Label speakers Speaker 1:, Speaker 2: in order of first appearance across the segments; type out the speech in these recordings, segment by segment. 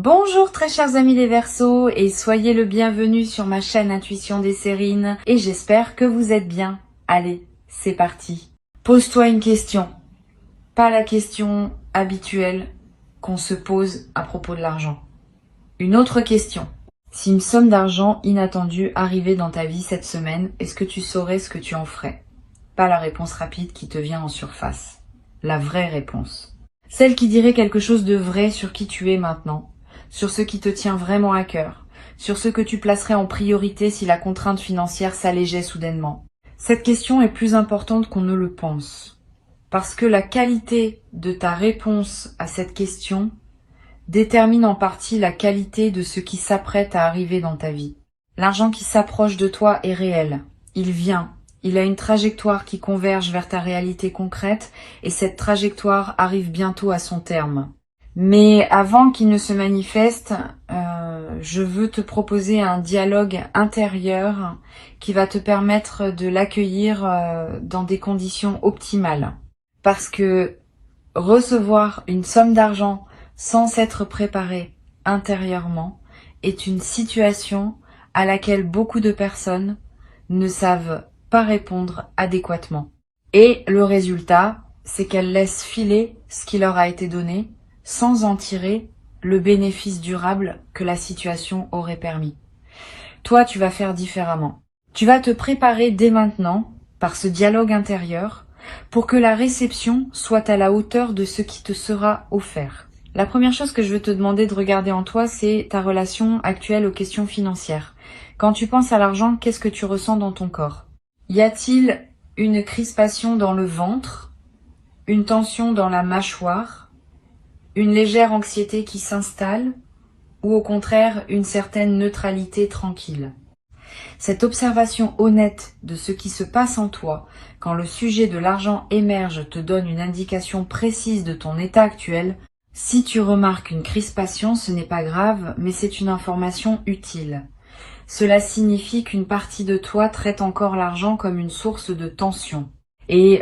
Speaker 1: Bonjour très chers amis les Verseaux et soyez le bienvenu sur ma chaîne Intuition des Sérines et j'espère que vous êtes bien. Allez, c'est parti. Pose-toi une question, pas la question habituelle qu'on se pose à propos de l'argent. Une autre question. Si une somme d'argent inattendue arrivait dans ta vie cette semaine, est-ce que tu saurais ce que tu en ferais? Pas la réponse rapide qui te vient en surface. La vraie réponse. Celle qui dirait quelque chose de vrai sur qui tu es maintenant, sur ce qui te tient vraiment à cœur, sur ce que tu placerais en priorité si la contrainte financière s'allégeait soudainement. Cette question est plus importante qu'on ne le pense, parce que la qualité de ta réponse à cette question détermine en partie la qualité de ce qui s'apprête à arriver dans ta vie. L'argent qui s'approche de toi est réel, il vient. Il a une trajectoire qui converge vers ta réalité concrète et cette trajectoire arrive bientôt à son terme. Mais avant qu'il ne se manifeste, je veux te proposer un dialogue intérieur qui va te permettre de l'accueillir dans des conditions optimales. Parce que recevoir une somme d'argent sans s'être préparé intérieurement est une situation à laquelle beaucoup de personnes ne savent pas répondre adéquatement. Et le résultat, c'est qu'elles laissent filer ce qui leur a été donné sans en tirer le bénéfice durable que la situation aurait permis. Toi, tu vas faire différemment. Tu vas te préparer dès maintenant, par ce dialogue intérieur, pour que la réception soit à la hauteur de ce qui te sera offert. La première chose que je veux te demander de regarder en toi, c'est ta relation actuelle aux questions financières. Quand tu penses à l'argent, qu'est-ce que tu ressens dans ton corps? Y a-t-il une crispation dans le ventre, une tension dans la mâchoire, une légère anxiété qui s'installe, ou au contraire une certaine neutralité tranquille? Cette observation honnête de ce qui se passe en toi quand le sujet de l'argent émerge te donne une indication précise de ton état actuel. Si tu remarques une crispation, ce n'est pas grave, mais c'est une information utile. Cela signifie qu'une partie de toi traite encore l'argent comme une source de tension. Et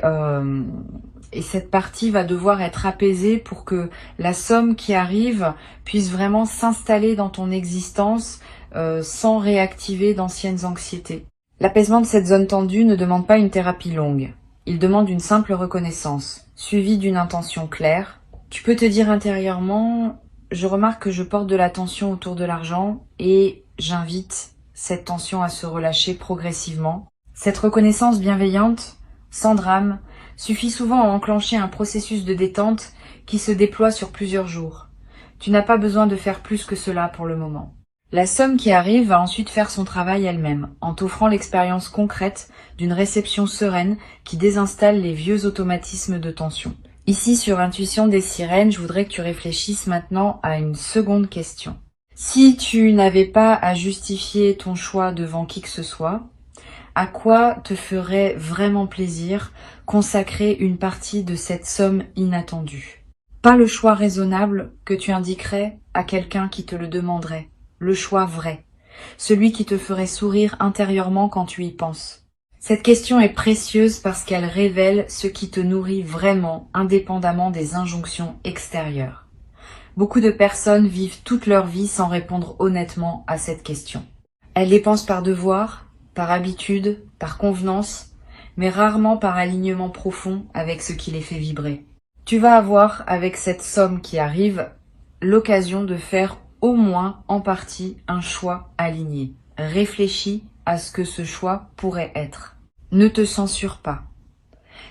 Speaker 1: cette partie va devoir être apaisée pour que la somme qui arrive puisse vraiment s'installer dans ton existence sans réactiver d'anciennes anxiétés. L'apaisement de cette zone tendue ne demande pas une thérapie longue. Il demande une simple reconnaissance, suivie d'une intention claire. Tu peux te dire intérieurement, je remarque que je porte de la tension autour de l'argent et j'invite cette tension à se relâcher progressivement. Cette reconnaissance bienveillante, sans drame, suffit souvent à enclencher un processus de détente qui se déploie sur plusieurs jours. Tu n'as pas besoin de faire plus que cela pour le moment. La somme qui arrive va ensuite faire son travail elle-même, en t'offrant l'expérience concrète d'une réception sereine qui désinstalle les vieux automatismes de tension. Ici, sur Intuition des Sirènes, je voudrais que tu réfléchisses maintenant à une seconde question. Si tu n'avais pas à justifier ton choix devant qui que ce soit, à quoi te ferait vraiment plaisir consacrer une partie de cette somme inattendue? Pas le choix raisonnable que tu indiquerais à quelqu'un qui te le demanderait, le choix vrai, celui qui te ferait sourire intérieurement quand tu y penses. Cette question est précieuse parce qu'elle révèle ce qui te nourrit vraiment, indépendamment des injonctions extérieures. Beaucoup de personnes vivent toute leur vie sans répondre honnêtement à cette question. Elles les pensent par devoir, par habitude, par convenance, mais rarement par alignement profond avec ce qui les fait vibrer. Tu vas avoir, avec cette somme qui arrive, l'occasion de faire au moins en partie un choix aligné. Réfléchis à ce que ce choix pourrait être. Ne te censure pas.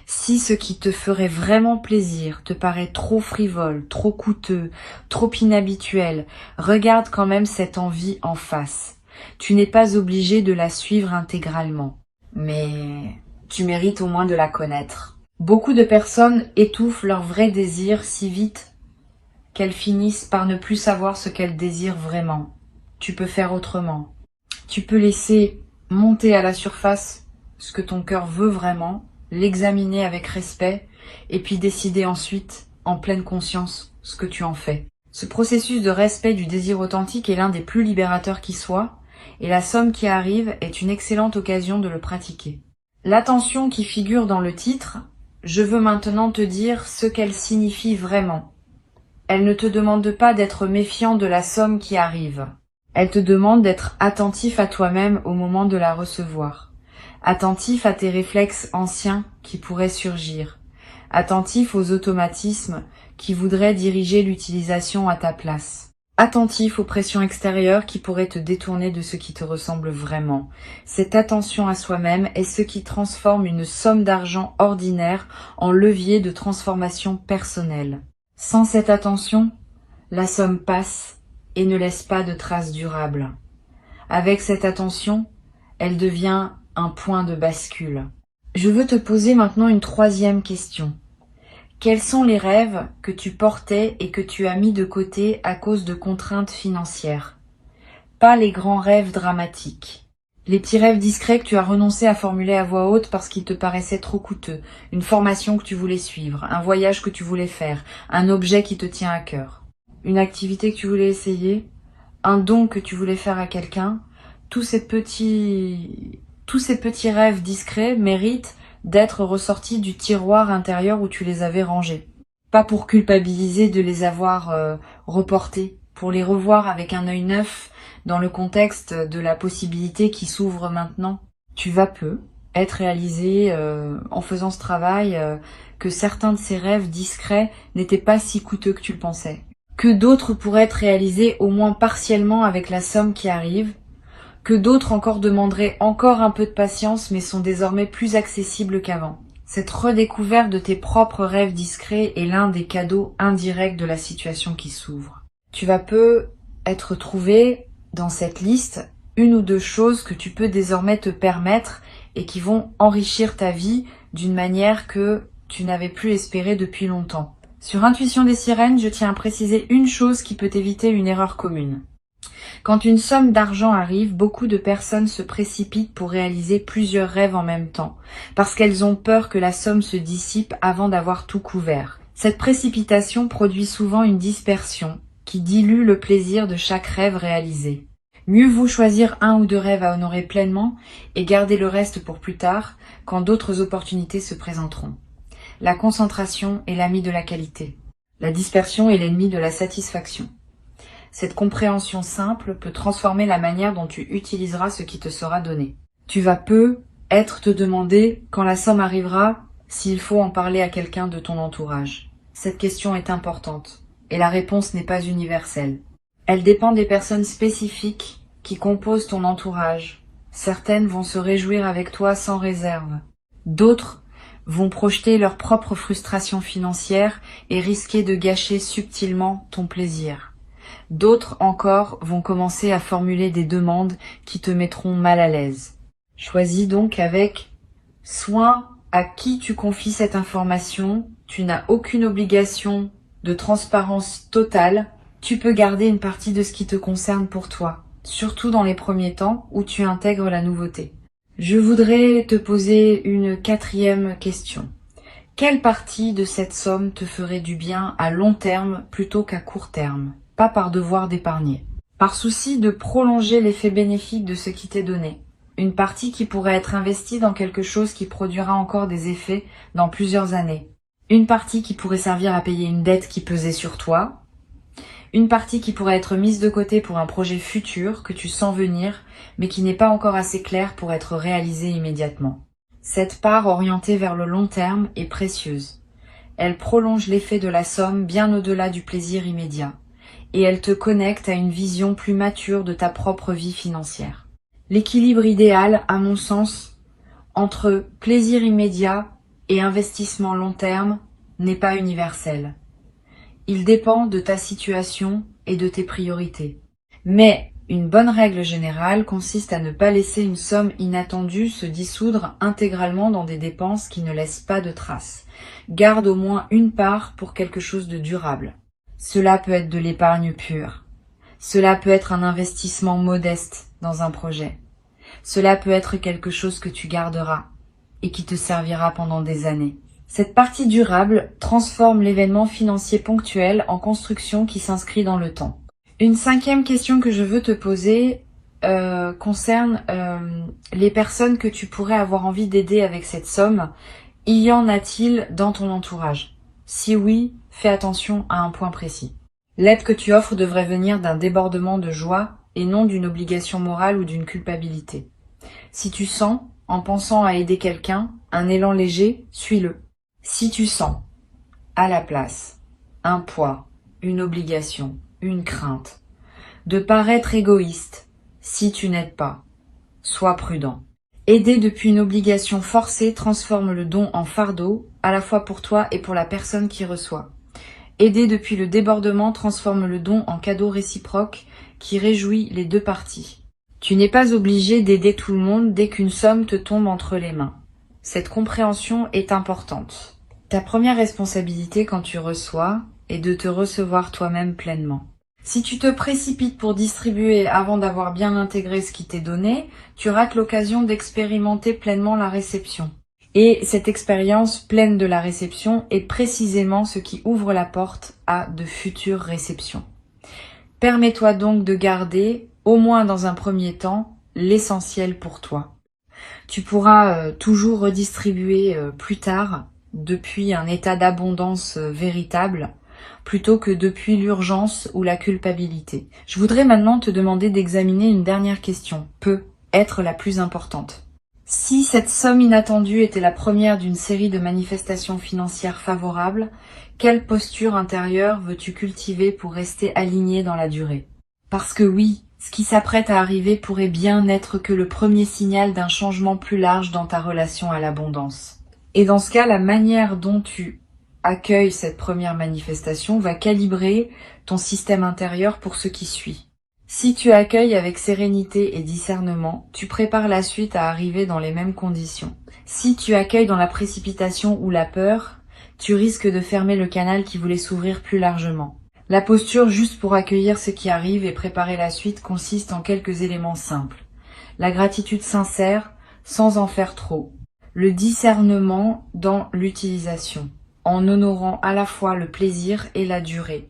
Speaker 1: Si ce qui te ferait vraiment plaisir te paraît trop frivole, trop coûteux, trop inhabituel, regarde quand même cette envie en face. Tu n'es pas obligé de la suivre intégralement, mais tu mérites au moins de la connaître. Beaucoup de personnes étouffent leur vrai désir si vite qu'elles finissent par ne plus savoir ce qu'elles désirent vraiment. Tu peux faire autrement. Tu peux laisser monter à la surface ce que ton cœur veut vraiment, l'examiner avec respect et puis décider ensuite, en pleine conscience, ce que tu en fais. Ce processus de respect du désir authentique est l'un des plus libérateurs qui soit, et la somme qui arrive est une excellente occasion de le pratiquer. L'attention qui figure dans le titre, je veux maintenant te dire ce qu'elle signifie vraiment. Elle ne te demande pas d'être méfiant de la somme qui arrive. Elle te demande d'être attentif à toi-même au moment de la recevoir. Attentif à tes réflexes anciens qui pourraient surgir. Attentif aux automatismes qui voudraient diriger l'utilisation à ta place. Attentif aux pressions extérieures qui pourraient te détourner de ce qui te ressemble vraiment. Cette attention à soi-même est ce qui transforme une somme d'argent ordinaire en levier de transformation personnelle. Sans cette attention, la somme passe et ne laisse pas de traces durables. Avec cette attention, elle devient un point de bascule. Je veux te poser maintenant une troisième question. Quels sont les rêves que tu portais et que tu as mis de côté à cause de contraintes financières? Pas les grands rêves dramatiques. Les petits rêves discrets que tu as renoncé à formuler à voix haute parce qu'ils te paraissaient trop coûteux. Une formation que tu voulais suivre, un voyage que tu voulais faire, un objet qui te tient à cœur. Une activité que tu voulais essayer, un don que tu voulais faire à quelqu'un. Tous ces petits rêves discrets méritent d'être ressortis du tiroir intérieur où tu les avais rangés. Pas pour culpabiliser de les avoir reportés, pour les revoir avec un œil neuf dans le contexte de la possibilité qui s'ouvre maintenant. Tu vas peu être réalisé en faisant ce travail que certains de ces rêves discrets n'étaient pas si coûteux que tu le pensais. Que d'autres pourraient être réalisés au moins partiellement avec la somme qui arrive, que d'autres encore demanderaient encore un peu de patience mais sont désormais plus accessibles qu'avant. Cette redécouverte de tes propres rêves discrets est l'un des cadeaux indirects de la situation qui s'ouvre. Tu vas peu être trouvé dans cette liste une ou deux choses que tu peux désormais te permettre et qui vont enrichir ta vie d'une manière que tu n'avais plus espéré depuis longtemps. Sur Intuition des sirènes, je tiens à préciser une chose qui peut éviter une erreur commune. Quand une somme d'argent arrive, beaucoup de personnes se précipitent pour réaliser plusieurs rêves en même temps, parce qu'elles ont peur que la somme se dissipe avant d'avoir tout couvert. Cette précipitation produit souvent une dispersion qui dilue le plaisir de chaque rêve réalisé. Mieux vaut choisir un ou deux rêves à honorer pleinement et garder le reste pour plus tard, quand d'autres opportunités se présenteront. La concentration est l'ami de la qualité. La dispersion est l'ennemi de la satisfaction. Cette compréhension simple peut transformer la manière dont tu utiliseras ce qui te sera donné. Tu vas peu être te demander, quand la somme arrivera, s'il faut en parler à quelqu'un de ton entourage. Cette question est importante, et la réponse n'est pas universelle. Elle dépend des personnes spécifiques qui composent ton entourage. Certaines vont se réjouir avec toi sans réserve. D'autres vont projeter leur propre frustration financière et risquer de gâcher subtilement ton plaisir. D'autres encore vont commencer à formuler des demandes qui te mettront mal à l'aise. Choisis donc avec soin à qui tu confies cette information. Tu n'as aucune obligation de transparence totale. Tu peux garder une partie de ce qui te concerne pour toi, surtout dans les premiers temps où tu intègres la nouveauté. Je voudrais te poser une quatrième question. Quelle partie de cette somme te ferait du bien à long terme plutôt qu'à court terme? Pas par devoir d'épargner. Par souci de prolonger l'effet bénéfique de ce qui t'est donné. Une partie qui pourrait être investie dans quelque chose qui produira encore des effets dans plusieurs années. Une partie qui pourrait servir à payer une dette qui pesait sur toi. Une partie qui pourrait être mise de côté pour un projet futur que tu sens venir, mais qui n'est pas encore assez clair pour être réalisé immédiatement. Cette part orientée vers le long terme est précieuse. Elle prolonge l'effet de la somme bien au-delà du plaisir immédiat. Et elle te connecte à une vision plus mature de ta propre vie financière. L'équilibre idéal, à mon sens, entre plaisir immédiat et investissement long terme n'est pas universel. Il dépend de ta situation et de tes priorités. Mais une bonne règle générale consiste à ne pas laisser une somme inattendue se dissoudre intégralement dans des dépenses qui ne laissent pas de traces. Garde au moins une part pour quelque chose de durable. Cela peut être de l'épargne pure. Cela peut être un investissement modeste dans un projet. Cela peut être quelque chose que tu garderas et qui te servira pendant des années. Cette partie durable transforme l'événement financier ponctuel en construction qui s'inscrit dans le temps. Une cinquième question que je veux te poser concerne les personnes que tu pourrais avoir envie d'aider avec cette somme. Y en a-t-il dans ton entourage? Si oui, fais attention à un point précis. L'aide que tu offres devrait venir d'un débordement de joie et non d'une obligation morale ou d'une culpabilité. Si tu sens, en pensant à aider quelqu'un, un élan léger, suis-le. Si tu sens, à la place, un poids, une obligation, une crainte, de paraître égoïste, si tu n'aides pas, sois prudent. Aider depuis une obligation forcée transforme le don en fardeau, à la fois pour toi et pour la personne qui reçoit. Aider depuis le débordement transforme le don en cadeau réciproque qui réjouit les deux parties. Tu n'es pas obligé d'aider tout le monde dès qu'une somme te tombe entre les mains. Cette compréhension est importante. Ta première responsabilité quand tu reçois est de te recevoir toi-même pleinement. Si tu te précipites pour distribuer avant d'avoir bien intégré ce qui t'est donné, tu rates l'occasion d'expérimenter pleinement la réception. Et cette expérience pleine de la réception est précisément ce qui ouvre la porte à de futures réceptions. Permets-toi donc de garder, au moins dans un premier temps, l'essentiel pour toi. Tu pourras toujours redistribuer plus tard depuis un état d'abondance véritable, plutôt que depuis l'urgence ou la culpabilité. Je voudrais maintenant te demander d'examiner une dernière question, peut être la plus importante. Si cette somme inattendue était la première d'une série de manifestations financières favorables, quelle posture intérieure veux-tu cultiver pour rester aligné dans la durée? Parce que oui, ce qui s'apprête à arriver pourrait bien n'être que le premier signal d'un changement plus large dans ta relation à l'abondance. Et dans ce cas, la manière dont tu accueilles cette première manifestation va calibrer ton système intérieur pour ce qui suit. Si tu accueilles avec sérénité et discernement, tu prépares la suite à arriver dans les mêmes conditions. Si tu accueilles dans la précipitation ou la peur, tu risques de fermer le canal qui voulait s'ouvrir plus largement. La posture juste pour accueillir ce qui arrive et préparer la suite consiste en quelques éléments simples. La gratitude sincère, sans en faire trop. Le discernement dans l'utilisation, en honorant à la fois le plaisir et la durée.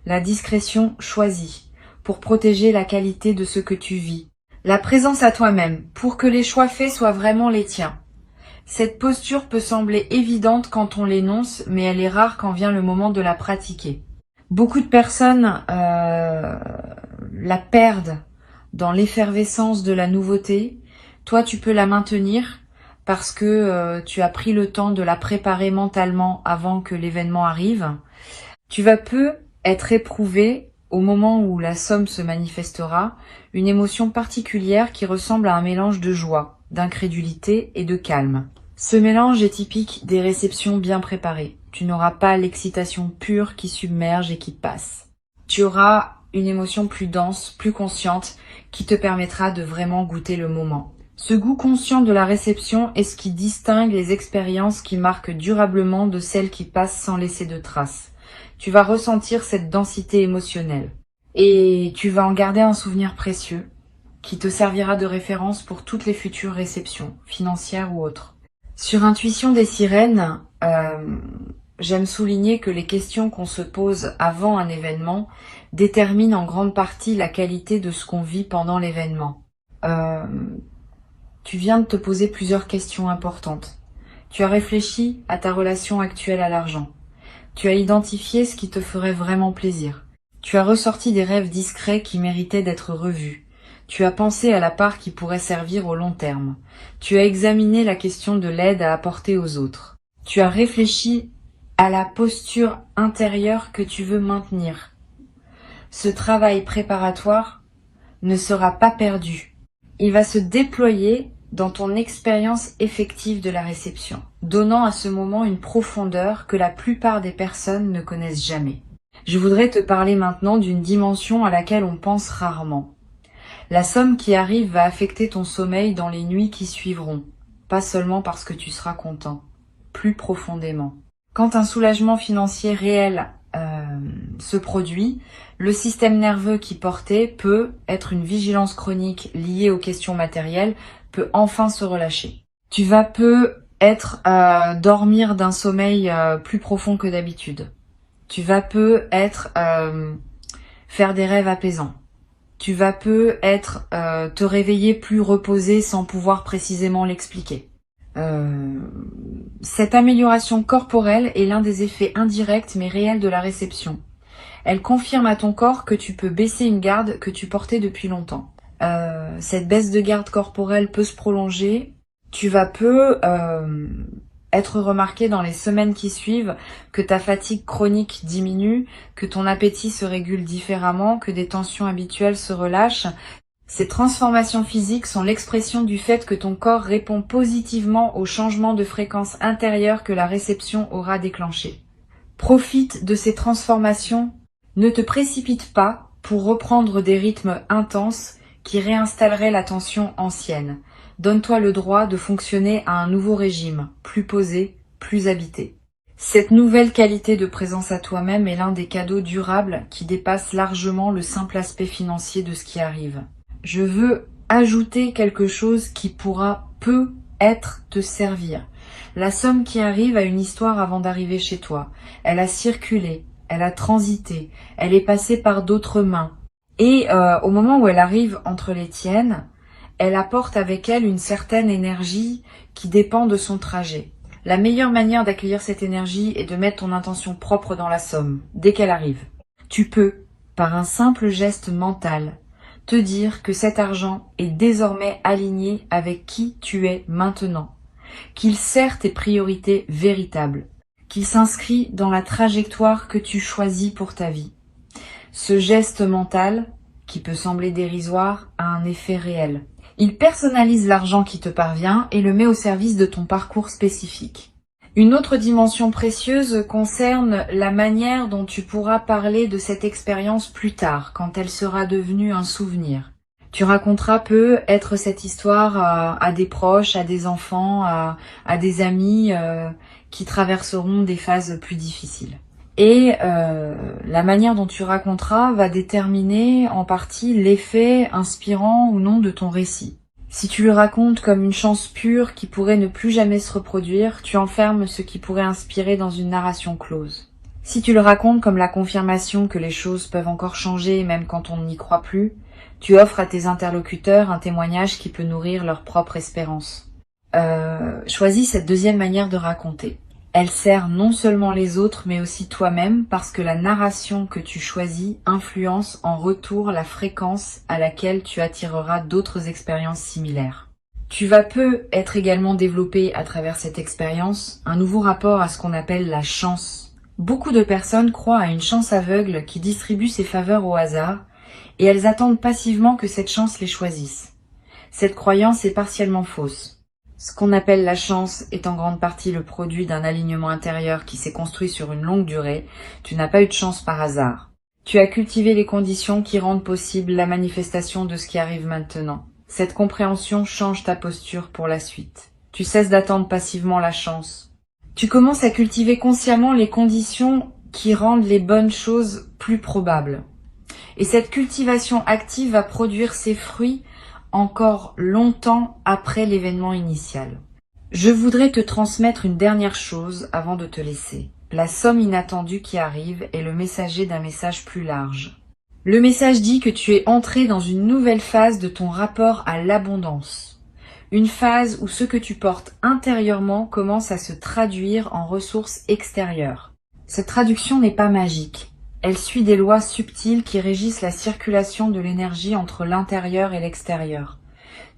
Speaker 1: La discrétion choisie, pour protéger la qualité de ce que tu vis. La présence à toi-même, pour que les choix faits soient vraiment les tiens. Cette posture peut sembler évidente quand on l'énonce, mais elle est rare quand vient le moment de la pratiquer. Beaucoup de personnes la perdent dans l'effervescence de la nouveauté. Toi, tu peux la maintenir parce que tu as pris le temps de la préparer mentalement avant que l'événement arrive. Tu vas peu être éprouvé au moment où la somme se manifestera, une émotion particulière qui ressemble à un mélange de joie, d'incrédulité et de calme. Ce mélange est typique des réceptions bien préparées. Tu n'auras pas l'excitation pure qui submerge et qui passe. Tu auras une émotion plus dense, plus consciente, qui te permettra de vraiment goûter le moment. Ce goût conscient de la réception est ce qui distingue les expériences qui marquent durablement de celles qui passent sans laisser de traces. Tu vas ressentir cette densité émotionnelle et tu vas en garder un souvenir précieux qui te servira de référence pour toutes les futures réceptions, financières ou autres. Sur Intuition des sirènes, j'aime souligner que les questions qu'on se pose avant un événement déterminent en grande partie la qualité de ce qu'on vit pendant l'événement. Tu viens de te poser plusieurs questions importantes. Tu as réfléchi à ta relation actuelle à l'argent. Tu as identifié ce qui te ferait vraiment plaisir. Tu as ressorti des rêves discrets qui méritaient d'être revus. Tu as pensé à la part qui pourrait servir au long terme. Tu as examiné la question de l'aide à apporter aux autres. Tu as réfléchi à la posture intérieure que tu veux maintenir. Ce travail préparatoire ne sera pas perdu. Il va se déployer dans ton expérience effective de la réception, donnant à ce moment une profondeur que la plupart des personnes ne connaissent jamais. Je voudrais te parler maintenant d'une dimension à laquelle on pense rarement. La somme qui arrive va affecter ton sommeil dans les nuits qui suivront, pas seulement parce que tu seras content, plus profondément. Quand un soulagement financier réel se produit, le système nerveux qui portait peut être une vigilance chronique liée aux questions matérielles, peut enfin se relâcher. Tu vas peut-être dormir d'un sommeil plus profond que d'habitude. Tu vas peut-être faire des rêves apaisants. Tu vas peut-être te réveiller plus reposé sans pouvoir précisément l'expliquer. Cette amélioration corporelle est l'un des effets indirects mais réels de la réception. Elle confirme à ton corps que tu peux baisser une garde que tu portais depuis longtemps. Cette baisse de garde corporelle peut se prolonger. Tu vas être remarqué dans les semaines qui suivent que ta fatigue chronique diminue, que ton appétit se régule différemment, que des tensions habituelles se relâchent. Ces transformations physiques sont l'expression du fait que ton corps répond positivement aux changements de fréquence intérieure que la réception aura déclenchés. Profite de ces transformations, ne te précipite pas pour reprendre des rythmes intenses qui réinstalleraient la tension ancienne. Donne-toi le droit de fonctionner à un nouveau régime, plus posé, plus habité. Cette nouvelle qualité de présence à toi-même est l'un des cadeaux durables qui dépasse largement le simple aspect financier de ce qui arrive. Je veux ajouter quelque chose qui peut-être te servir. La somme qui arrive a une histoire avant d'arriver chez toi. Elle a circulé, elle a transité, elle est passée par d'autres mains. Et au moment où elle arrive entre les tiennes, elle apporte avec elle une certaine énergie qui dépend de son trajet. La meilleure manière d'accueillir cette énergie est de mettre ton intention propre dans la somme, dès qu'elle arrive. Tu peux, par un simple geste mental, te dire que cet argent est désormais aligné avec qui tu es maintenant, qu'il sert tes priorités véritables, qu'il s'inscrit dans la trajectoire que tu choisis pour ta vie. Ce geste mental, qui peut sembler dérisoire, a un effet réel. Il personnalise l'argent qui te parvient et le met au service de ton parcours spécifique. Une autre dimension précieuse concerne la manière dont tu pourras parler de cette expérience plus tard, quand elle sera devenue un souvenir. Tu raconteras peut-être cette histoire à des proches, à des enfants, à des amis qui traverseront des phases plus difficiles. Et la manière dont tu raconteras va déterminer en partie l'effet inspirant ou non de ton récit. Si tu le racontes comme une chance pure qui pourrait ne plus jamais se reproduire, tu enfermes ce qui pourrait inspirer dans une narration close. Si tu le racontes comme la confirmation que les choses peuvent encore changer même quand on n'y croit plus, tu offres à tes interlocuteurs un témoignage qui peut nourrir leur propre espérance. Choisis cette deuxième manière de raconter. Elle sert non seulement les autres, mais aussi toi-même, parce que la narration que tu choisis influence en retour la fréquence à laquelle tu attireras d'autres expériences similaires. Tu vas peut-être également développer à travers cette expérience un nouveau rapport à ce qu'on appelle la chance. Beaucoup de personnes croient à une chance aveugle qui distribue ses faveurs au hasard, et elles attendent passivement que cette chance les choisisse. Cette croyance est partiellement fausse. Ce qu'on appelle la chance est en grande partie le produit d'un alignement intérieur qui s'est construit sur une longue durée. Tu n'as pas eu de chance par hasard. Tu as cultivé les conditions qui rendent possible la manifestation de ce qui arrive maintenant. Cette compréhension change ta posture pour la suite. Tu cesses d'attendre passivement la chance. Tu commences à cultiver consciemment les conditions qui rendent les bonnes choses plus probables. Et cette cultivation active va produire ses fruits encore longtemps après l'événement initial. Je voudrais te transmettre une dernière chose avant de te laisser. La somme inattendue qui arrive est le messager d'un message plus large. Le message dit que tu es entré dans une nouvelle phase de ton rapport à l'abondance. Une phase où ce que tu portes intérieurement commence à se traduire en ressources extérieures. Cette traduction n'est pas magique. Elle suit des lois subtiles qui régissent la circulation de l'énergie entre l'intérieur et l'extérieur.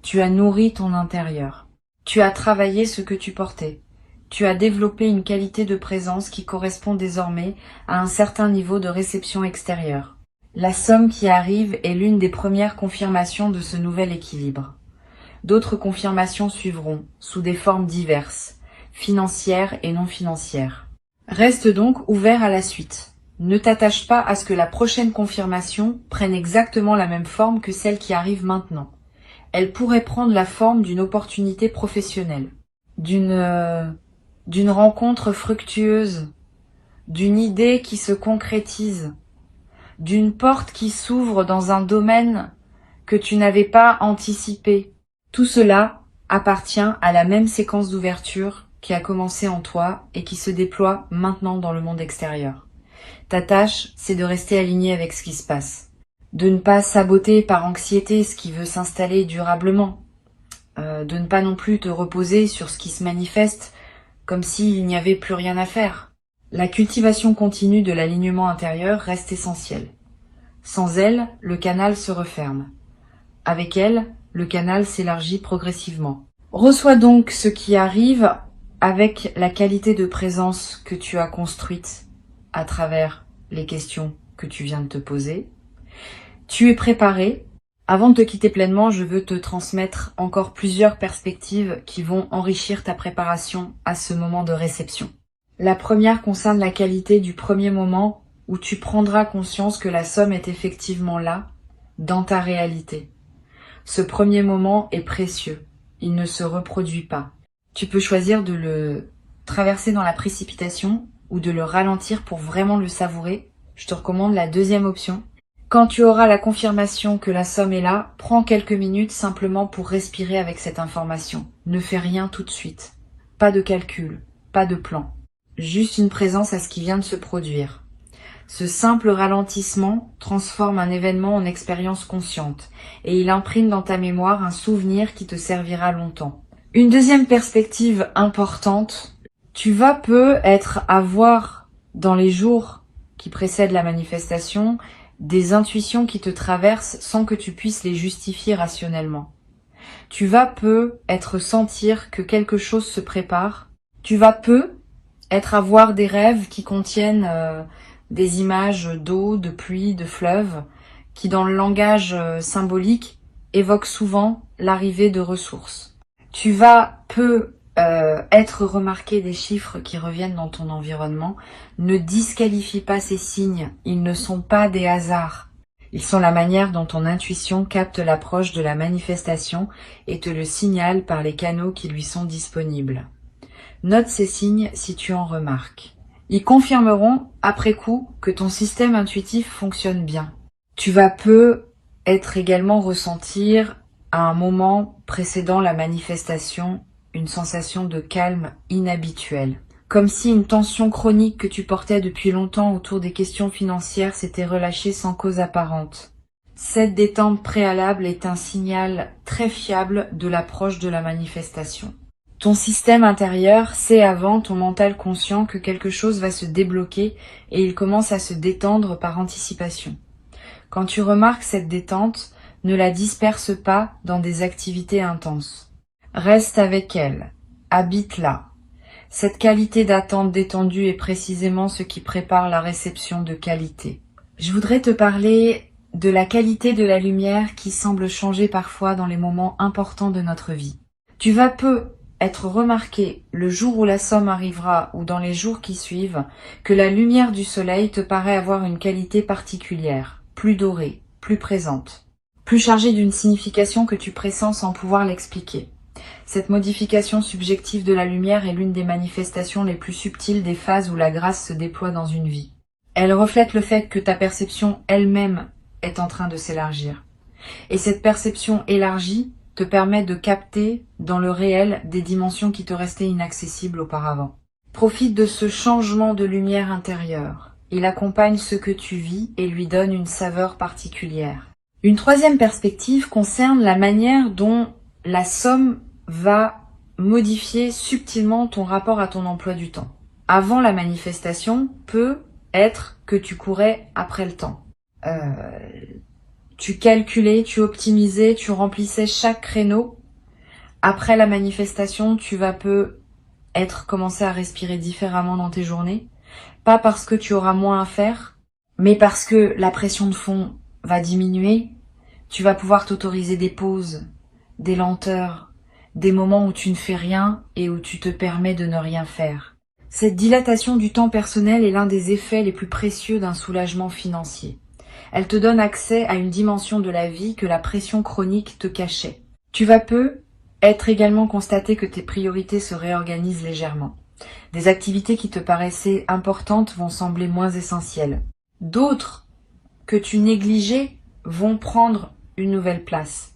Speaker 1: Tu as nourri ton intérieur. Tu as travaillé ce que tu portais. Tu as développé une qualité de présence qui correspond désormais à un certain niveau de réception extérieure. La somme qui arrive est l'une des premières confirmations de ce nouvel équilibre. D'autres confirmations suivront, sous des formes diverses, financières et non financières. Reste donc ouvert à la suite. Ne t'attache pas à ce que la prochaine confirmation prenne exactement la même forme que celle qui arrive maintenant. Elle pourrait prendre la forme d'une opportunité professionnelle, d'une rencontre fructueuse, d'une idée qui se concrétise, d'une porte qui s'ouvre dans un domaine que tu n'avais pas anticipé. Tout cela appartient à la même séquence d'ouverture qui a commencé en toi et qui se déploie maintenant dans le monde extérieur. Ta tâche, c'est de rester aligné avec ce qui se passe. De ne pas saboter par anxiété ce qui veut s'installer durablement. De ne pas non plus te reposer sur ce qui se manifeste comme s'il n'y avait plus rien à faire. La cultivation continue de l'alignement intérieur reste essentielle. Sans elle, le canal se referme. Avec elle, le canal s'élargit progressivement. Reçois donc ce qui arrive avec la qualité de présence que tu as construite à travers les questions que tu viens de te poser. Tu es préparé. Avant de te quitter pleinement, je veux te transmettre encore plusieurs perspectives qui vont enrichir ta préparation à ce moment de réception. La première concerne la qualité du premier moment où tu prendras conscience que la somme est effectivement là, dans ta réalité. Ce premier moment est précieux, il ne se reproduit pas. Tu peux choisir de le traverser dans la précipitation ou de le ralentir pour vraiment le savourer. Je te recommande la deuxième option. Quand tu auras la confirmation que la somme est là, prends quelques minutes simplement pour respirer avec cette information. Ne fais rien tout de suite. Pas de calcul, pas de plan. Juste une présence à ce qui vient de se produire. Ce simple ralentissement transforme un événement en expérience consciente et il imprime dans ta mémoire un souvenir qui te servira longtemps. Une deuxième perspective importante, tu vas peut-être avoir dans les jours qui précèdent la manifestation des intuitions qui te traversent sans que tu puisses les justifier rationnellement. Tu vas peut-être sentir que quelque chose se prépare. Tu vas peut-être avoir des rêves qui contiennent des images d'eau, de pluie, de fleuves, qui dans le langage symbolique évoquent souvent l'arrivée de ressources. Tu vas être remarqué des chiffres qui reviennent dans ton environnement. Ne disqualifie pas ces signes, ils ne sont pas des hasards. Ils sont la manière dont ton intuition capte l'approche de la manifestation et te le signale par les canaux qui lui sont disponibles. Note ces signes si tu en remarques. Ils confirmeront, après coup, que ton système intuitif fonctionne bien. Tu vas peut-être également ressentir, à un moment précédant la manifestation, une sensation de calme inhabituelle. Comme si une tension chronique que tu portais depuis longtemps autour des questions financières s'était relâchée sans cause apparente. Cette détente préalable est un signal très fiable de l'approche de la manifestation. Ton système intérieur sait avant ton mental conscient que quelque chose va se débloquer et il commence à se détendre par anticipation. Quand tu remarques cette détente, ne la disperse pas dans des activités intenses. Reste avec elle, habite-la. Cette qualité d'attente détendue est précisément ce qui prépare la réception de qualité. Je voudrais te parler de la qualité de la lumière qui semble changer parfois dans les moments importants de notre vie. Tu vas être remarqué le jour où la somme arrivera ou dans les jours qui suivent que la lumière du soleil te paraît avoir une qualité particulière, plus dorée, plus présente, plus chargée d'une signification que tu pressens sans pouvoir l'expliquer. Cette modification subjective de la lumière est l'une des manifestations les plus subtiles des phases où la grâce se déploie dans une vie. Elle reflète le fait que ta perception elle-même est en train de s'élargir. Et cette perception élargie te permet de capter dans le réel des dimensions qui te restaient inaccessibles auparavant. Profite de ce changement de lumière intérieure. Il accompagne ce que tu vis et lui donne une saveur particulière. Une troisième perspective concerne la manière dont la somme va modifier subtilement ton rapport à ton emploi du temps. Avant la manifestation, peut être que tu courais après le temps. Tu calculais, tu optimisais, tu remplissais chaque créneau. Après la manifestation, tu vas peut-être commencer à respirer différemment dans tes journées. Pas parce que tu auras moins à faire, mais parce que la pression de fond va diminuer. Tu vas pouvoir t'autoriser des pauses, des lenteurs, des moments où tu ne fais rien et où tu te permets de ne rien faire. Cette dilatation du temps personnel est l'un des effets les plus précieux d'un soulagement financier. Elle te donne accès à une dimension de la vie que la pression chronique te cachait. Tu vas être également constaté que tes priorités se réorganisent légèrement. Des activités qui te paraissaient importantes vont sembler moins essentielles. D'autres que tu négligeais vont prendre une nouvelle place.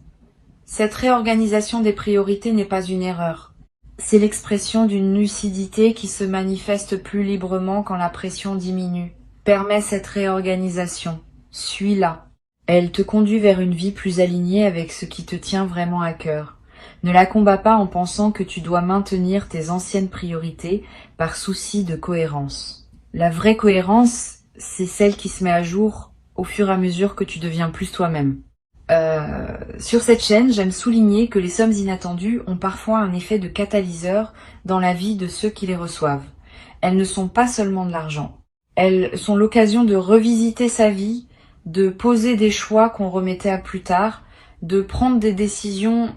Speaker 1: Cette réorganisation des priorités n'est pas une erreur. C'est l'expression d'une lucidité qui se manifeste plus librement quand la pression diminue. Permets cette réorganisation. Suis-la. Elle te conduit vers une vie plus alignée avec ce qui te tient vraiment à cœur. Ne la combats pas en pensant que tu dois maintenir tes anciennes priorités par souci de cohérence. La vraie cohérence, c'est celle qui se met à jour au fur et à mesure que tu deviens plus toi-même. Sur cette chaîne, j'aime souligner que les sommes inattendues ont parfois un effet de catalyseur dans la vie de ceux qui les reçoivent. Elles ne sont pas seulement de l'argent. Elles sont l'occasion de revisiter sa vie, de poser des choix qu'on remettait à plus tard, de prendre des décisions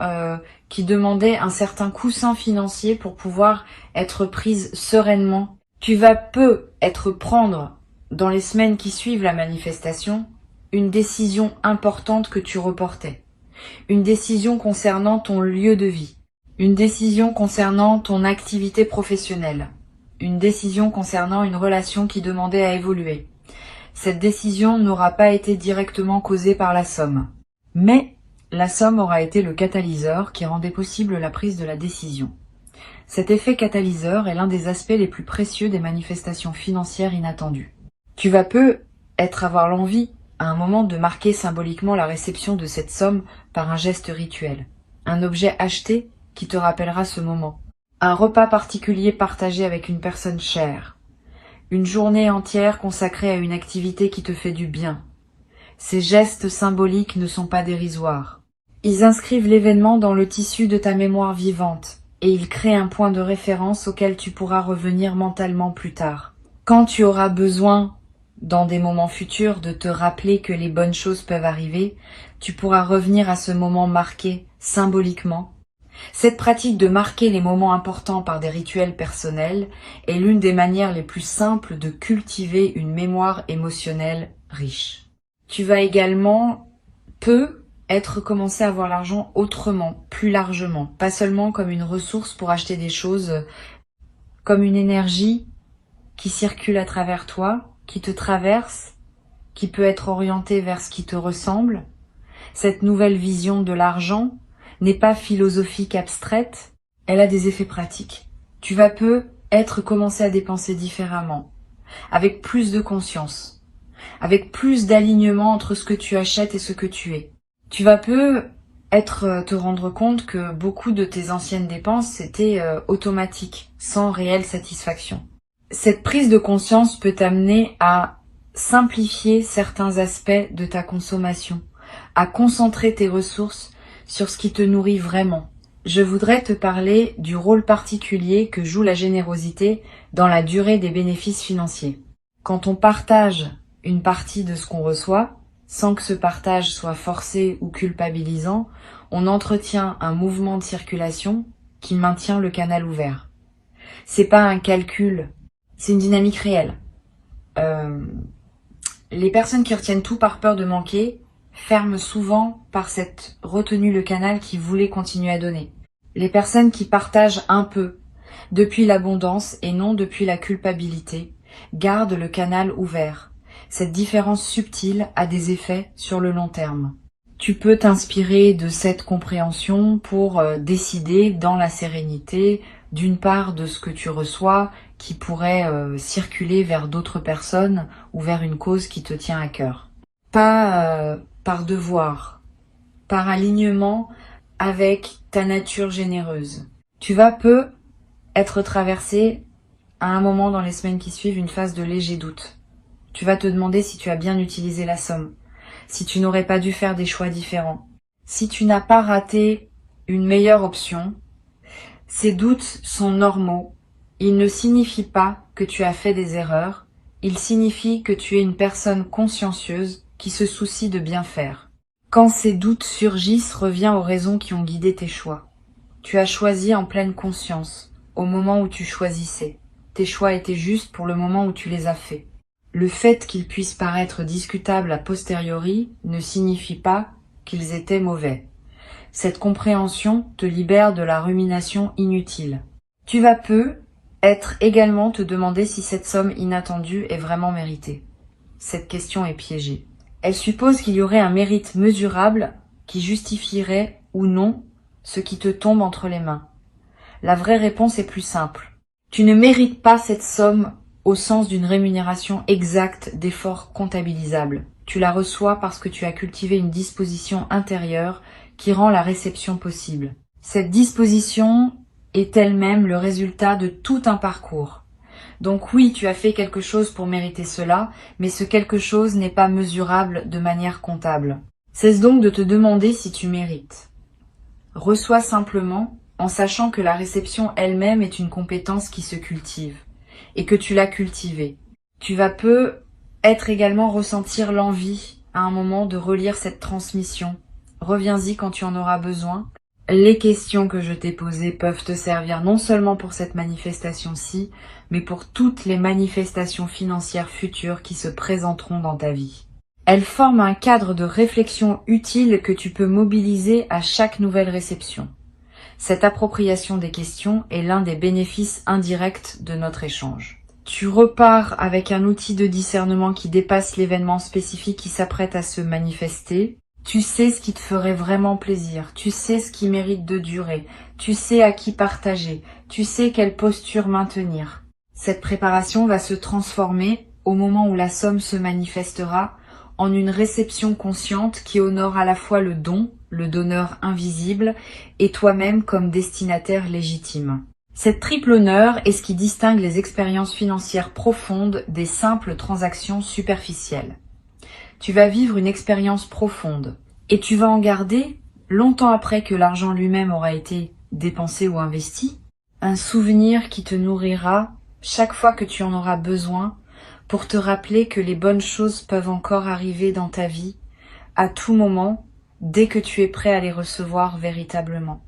Speaker 1: qui demandaient un certain coussin financier pour pouvoir être prises sereinement. Tu vas peut-être prendre, dans les semaines qui suivent la manifestation, une décision importante que tu reportais. Une décision concernant ton lieu de vie. Une décision concernant ton activité professionnelle. Une décision concernant une relation qui demandait à évoluer. Cette décision n'aura pas été directement causée par la somme. Mais la somme aura été le catalyseur qui rendait possible la prise de la décision. Cet effet catalyseur est l'un des aspects les plus précieux des manifestations financières inattendues. Tu vas peut-être avoir l'envie à un moment de marquer symboliquement la réception de cette somme par un geste rituel. Un objet acheté qui te rappellera ce moment. Un repas particulier partagé avec une personne chère. Une journée entière consacrée à une activité qui te fait du bien. Ces gestes symboliques ne sont pas dérisoires. Ils inscrivent l'événement dans le tissu de ta mémoire vivante et ils créent un point de référence auquel tu pourras revenir mentalement plus tard. Quand tu auras besoin dans des moments futurs de te rappeler que les bonnes choses peuvent arriver, tu pourras revenir à ce moment marqué symboliquement. Cette pratique de marquer les moments importants par des rituels personnels est l'une des manières les plus simples de cultiver une mémoire émotionnelle riche. Tu vas également être commencé à voir l'argent autrement, plus largement, pas seulement comme une ressource pour acheter des choses, comme une énergie qui circule à travers toi, qui te traverse, qui peut être orientée vers ce qui te ressemble. Cette nouvelle vision de l'argent n'est pas philosophique abstraite, elle a des effets pratiques. Tu vas peut-être commencer à dépenser différemment, avec plus de conscience, avec plus d'alignement entre ce que tu achètes et ce que tu es. Tu vas peut-être te rendre compte que beaucoup de tes anciennes dépenses étaient automatiques, sans réelle satisfaction. Cette prise de conscience peut t'amener à simplifier certains aspects de ta consommation, à concentrer tes ressources sur ce qui te nourrit vraiment. Je voudrais te parler du rôle particulier que joue la générosité dans la durée des bénéfices financiers. Quand on partage une partie de ce qu'on reçoit, sans que ce partage soit forcé ou culpabilisant, on entretient un mouvement de circulation qui maintient le canal ouvert. C'est pas un calcul, c'est une dynamique réelle. Les personnes qui retiennent tout par peur de manquer ferment souvent par cette retenue le canal qui voulait continuer à donner. Les personnes qui partagent un peu, depuis l'abondance et non depuis la culpabilité, gardent le canal ouvert. Cette différence subtile a des effets sur le long terme. Tu peux t'inspirer de cette compréhension pour décider dans la sérénité d'une part de ce que tu reçois qui pourrait circuler vers d'autres personnes ou vers une cause qui te tient à cœur. Pas par devoir, par alignement avec ta nature généreuse. Tu vas être traversé à un moment dans les semaines qui suivent une phase de léger doute. Tu vas te demander si tu as bien utilisé la somme, si tu n'aurais pas dû faire des choix différents, si tu n'as pas raté une meilleure option. Ces doutes sont normaux. Ils ne signifient pas que tu as fait des erreurs. Ils signifient que tu es une personne consciencieuse qui se soucie de bien faire. Quand ces doutes surgissent, reviens aux raisons qui ont guidé tes choix. Tu as choisi en pleine conscience, au moment où tu choisissais. Tes choix étaient justes pour le moment où tu les as faits. Le fait qu'ils puissent paraître discutables a posteriori ne signifie pas qu'ils étaient mauvais. Cette compréhension te libère de la rumination inutile. Tu vas être également te demander si cette somme inattendue est vraiment méritée. Cette question est piégée. Elle suppose qu'il y aurait un mérite mesurable qui justifierait ou non ce qui te tombe entre les mains. La vraie réponse est plus simple. Tu ne mérites pas cette somme au sens d'une rémunération exacte d'efforts comptabilisables. Tu la reçois parce que tu as cultivé une disposition intérieure qui rend la réception possible. Cette disposition est elle-même le résultat de tout un parcours. Donc oui, tu as fait quelque chose pour mériter cela, mais ce quelque chose n'est pas mesurable de manière comptable. Cesse donc de te demander si tu mérites. Reçois simplement en sachant que la réception elle-même est une compétence qui se cultive et que tu l'as cultivée. Tu vas peut-être également ressentir l'envie à un moment de relire cette transmission. Reviens-y quand tu en auras besoin. Les questions que je t'ai posées peuvent te servir non seulement pour cette manifestation-ci, mais pour toutes les manifestations financières futures qui se présenteront dans ta vie. Elles forment un cadre de réflexion utile que tu peux mobiliser à chaque nouvelle réception. Cette appropriation des questions est l'un des bénéfices indirects de notre échange. Tu repars avec un outil de discernement qui dépasse l'événement spécifique qui s'apprête à se manifester. Tu sais ce qui te ferait vraiment plaisir, tu sais ce qui mérite de durer, tu sais à qui partager, tu sais quelle posture maintenir. Cette préparation va se transformer, au moment où la somme se manifestera, en une réception consciente qui honore à la fois le don, le donneur invisible, et toi-même comme destinataire légitime. Cette triple honneur est ce qui distingue les expériences financières profondes des simples transactions superficielles. Tu vas vivre une expérience profonde et tu vas en garder, longtemps après que l'argent lui-même aura été dépensé ou investi, un souvenir qui te nourrira chaque fois que tu en auras besoin pour te rappeler que les bonnes choses peuvent encore arriver dans ta vie à tout moment, dès que tu es prêt à les recevoir véritablement.